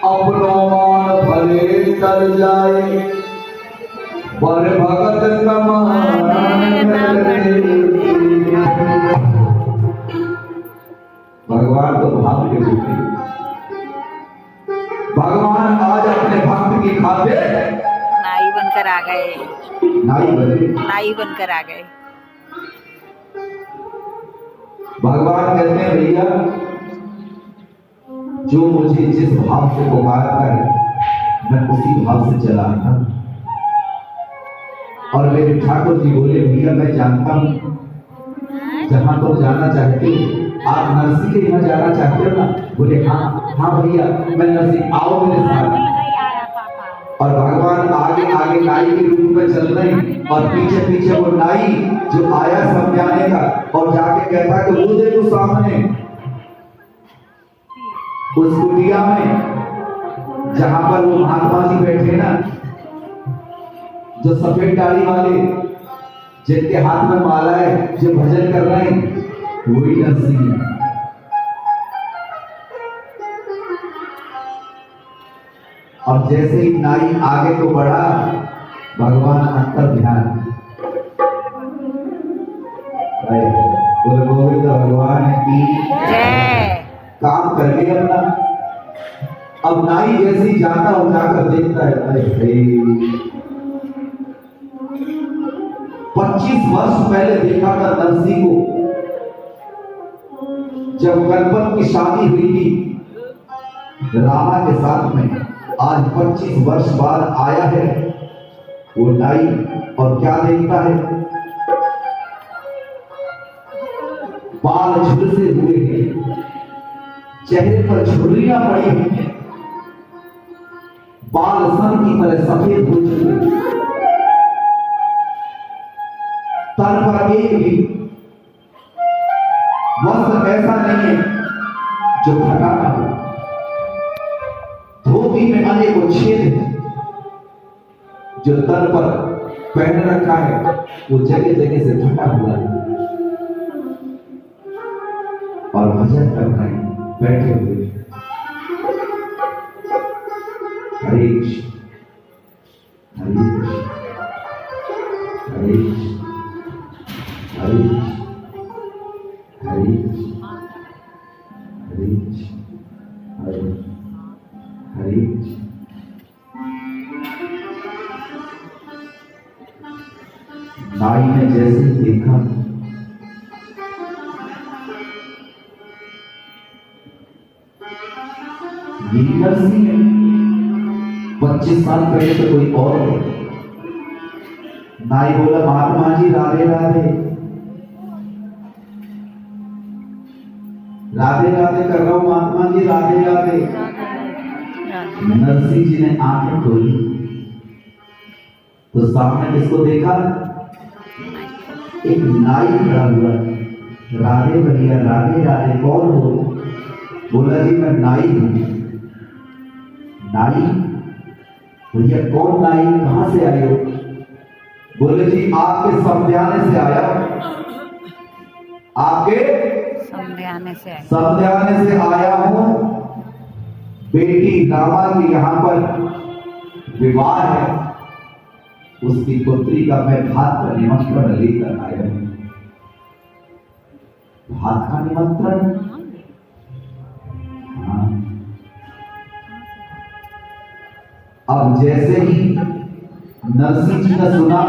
अपनो मान भले कर जाए पर भगत भगवान तो भाव के रूप में भगवान आज अपने भक्त की खातिर नाई बनकर आ गए। नाई बनकर आ गए। भगवान कहते हैं भैया जो मुझे जिस भाव से पुकारता है मैं उसी भाव से चला था। और मेरे ठाकुर जी बोले भैया मैं जानता हूं जहां तुम जाना चाहते हो आप नरसी के यहाँ जाना चाहते हो ना। बोले हाँ हाँ भैया मैं नरसी आओ मेरे साथ। और भगवान आगे आगे नाई के रूप में चल रहे हैं और पीछे पीछे वो नाई जो आया समझाने का और जाके कहता कि वो देखो सामने उस कुटिया में जहां पर वो महात्मा जी बैठे ना जो सफेद दाढ़ी वाले जिनके हाथ में माला है जो भजन कर रहे हैं वही नरसी है। और जैसे ही नाई आगे को बढ़ा भगवान अंतर ध्यान गोविंद भगवान की काम कर लिया अपना। अब नाई जैसे ही जाता और जाकर देखता है अरे 25 वर्ष पहले देखा था नरसी को जब गणपत की शादी हुई थी रामा के साथ में। आज 25 वर्ष बाद आया है वो नाई और क्या देखता है बाल झुलसे हुए हैं चेहरे पर झुर्रियां पड़ी हुई हैं बाल सन की तरह सफेद हो चुके तन पर एक भी वस्त्र ऐसा नहीं है जो फटा ना हो। धोती में अनेकों छेद हैं जो तन पर पहन रखा है वो जगह जगह से फटा हुआ है। और भजन कर रहे हैं बैठे हुए हरे कृष्ण हरे कृष्ण हरे कृष्ण हरे कृष्ण हरे कृष्ण हरे कृष्ण हरे हरे नाई ने जैसे देखा नरसी 25 साल पहले तो कोई और है। नाई बोला महात्मा जी राधे राधे राधे राधे कर रहा हूं महात्मा जी राधे राधे। नरसी जी ने आंखें खोली तो सामने किसको देखा एक नाई खड़ा हुआ। राधे भैया राधे राधे कौन हो? बोला जी मैं नाई हूं। नाई भैया कौन नाई कहां से आए हो? बोले जी आपके समझाने से आया आपके समझाने से आया हूं। बेटी रामा की यहाँ पर विवाह है उसकी पुत्री का मैं भात का निमंत्रण लेकर आया हूं। भात का निमंत्रण हाँ। अब जैसे ही नरसी जी ने सुना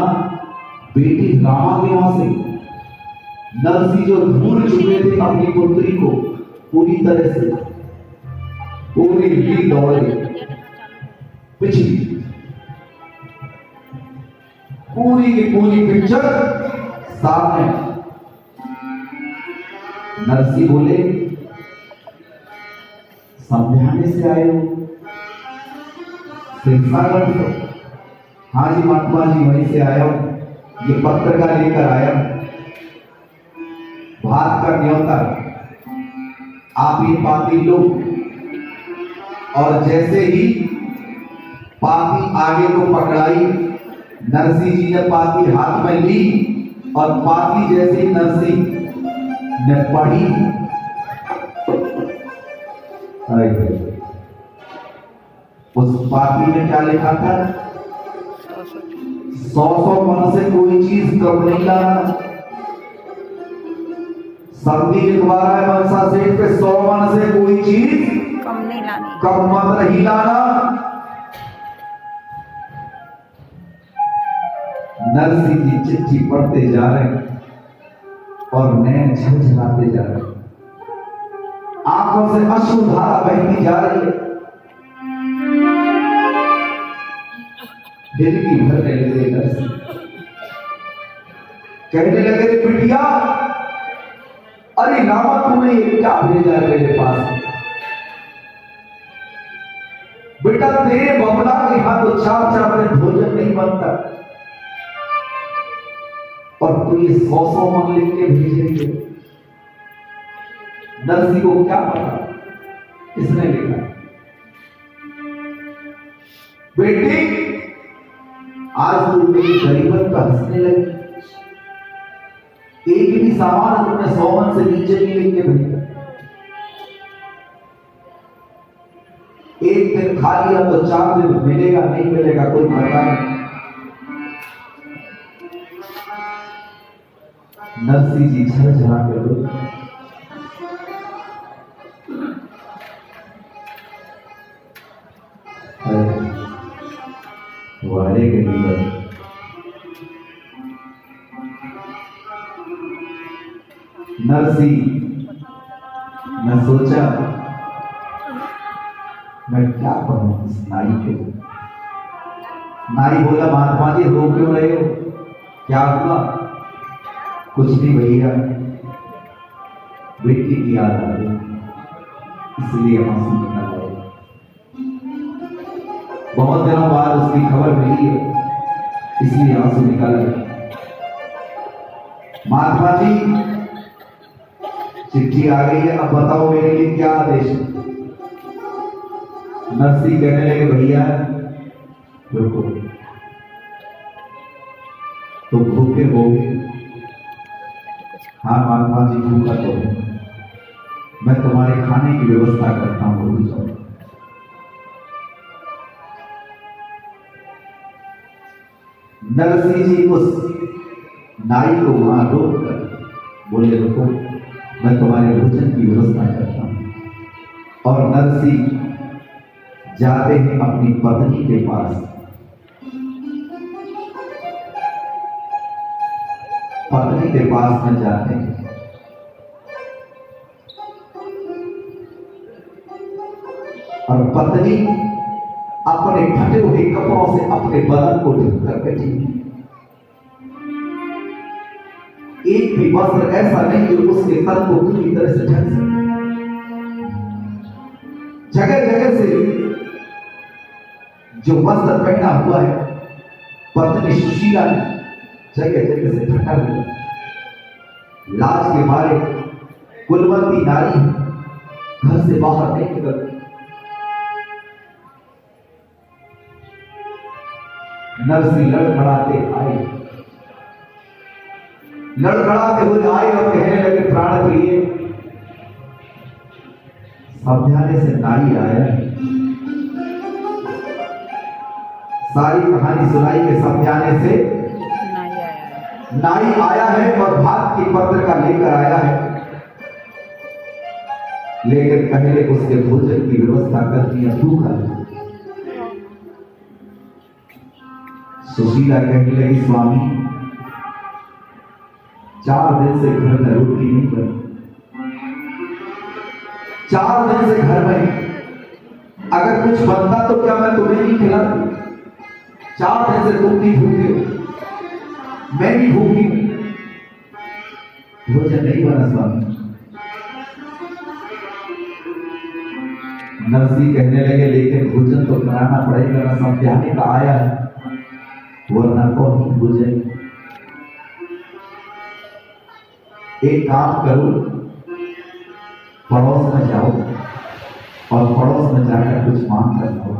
बेटी रामा के यहां से नरसी जो भूल चुके थे अपनी पुत्री को पूरी तरह से पूरी ही दौड़े पिछली पूरी की पूरी पिक्चर सामने। नरसी बोले समझाने से आए हो सिंसागर से? हाँ जी महात्मा जी वहीं से आया हूं। ये पत्र का लेकर आया भात का न्योता आप ये पाती लो। और जैसे ही पाती आगे को पकड़ाई नरसी जी ने पाती हाथ में ली और पाती जैसे ही नरसी ने पढ़ी उस पाती में क्या लिखा था? 100 मन से कोई चीज कम नहीं लाना। संधि लिखवा है मनसा सेठ पे, 100 मन से कोई चीज कम नहीं लानी, कम मत नहीं लाना। नरसिंह जी चिट्ठी पढ़ते जा रहे हैं और नैन झलझलाते जा रहे हैं, आंखों से अश्रुधारा बहती जा रही है। दिल की भरने लगे नरसिंह, कहने लगे बिटिया, अरे रामा तूने ये क्या भेजा है मेरे पास? बेटा तेरे बबला के यहाँ तो 4 दिन भोजन नहीं बनता और तू ये 100 मन लिख के भेजेंगे। नरसिंह को क्या पता किसने लिखा? बेटी आज तू मेरी गरीबत का हंसने लगी, एक भी सामान तुमने 100 मन से नीचे नहीं लिख के भेजा। एक दिन खा लिया तो 4 दिन मिलेगा नहीं मिलेगा कोई पता नहीं। नरसिंह जी झलझला के रो, वारे गरीब, नरसिंह मैं सोचा मैं क्या करूं इस नाई के। नाई बोला महात्मा जी रो क्यों रहे हो, क्या हुआ? कुछ नहीं भैया, बेटी की याद आ गई इसलिए आंसू निकल आए। बहुत दिनों बाद उसकी खबर मिली है इसलिए आंसू निकल आए। महात्मा जी चिट्ठी आ गई है, अब बताओ मेरे लिए क्या आदेश है? नरसिंह कहने लगे भैया रुको, तो भूखे होगे? हाँ महात्मा जी भूखा तो हूं, मैं तुम्हारे खाने की व्यवस्था करता हूं, भूल जाओ। नरसिंह जी उस नाई को वहां रोक कर बोले रुको, मैं तुम्हारे भोजन की व्यवस्था करता हूं। और नरसिंह जाते हैं अपनी पत्नी के पास। पत्नी के पास में जाते हैं और पत्नी अपने फटे हुए कपड़ों से अपने बदन को ढक कर बैठी। एक भी वस्त्र ऐसा नहीं जो उसके तन को पूरी तरह से ढक सके। जगह जगह से जो वस्त्र पहना हुआ है पत्नी सुशीला ने जगह जगह से ढका दिया। लाज के मारे कुलवंती नारी घर से बाहर नहीं निकलती। नरसिंह लड़खड़ाते हुए आए और कहने लगे प्राण प्रिय, समझाने से नाई आया है। सारी कहानी सुनाई के समझाने से नाई आया है और भात की पत्र का लेकर आया है, लेकिन पहले उसके भोजन की व्यवस्था कर दिया, भूखा है। सुशीला कहने लगी स्वामी 4 दिन से घर में रोटी नहीं बनी, 4 दिन से घर में अगर कुछ बनता तो क्या मैं तुम्हें नहीं खिलाती? 4 दिन से तुम भी भूखे हो, मैं भी भूखी हूं, भोजन नहीं बना स्वामी। नरसिंह कहने लगे लेकिन भोजन तो कराना पड़ेगा ना, समझाने का आया है, वरना कौन भोजन। एक काम करो, पड़ोस में जाओ और पड़ोस में जाकर कुछ मांग कर लो।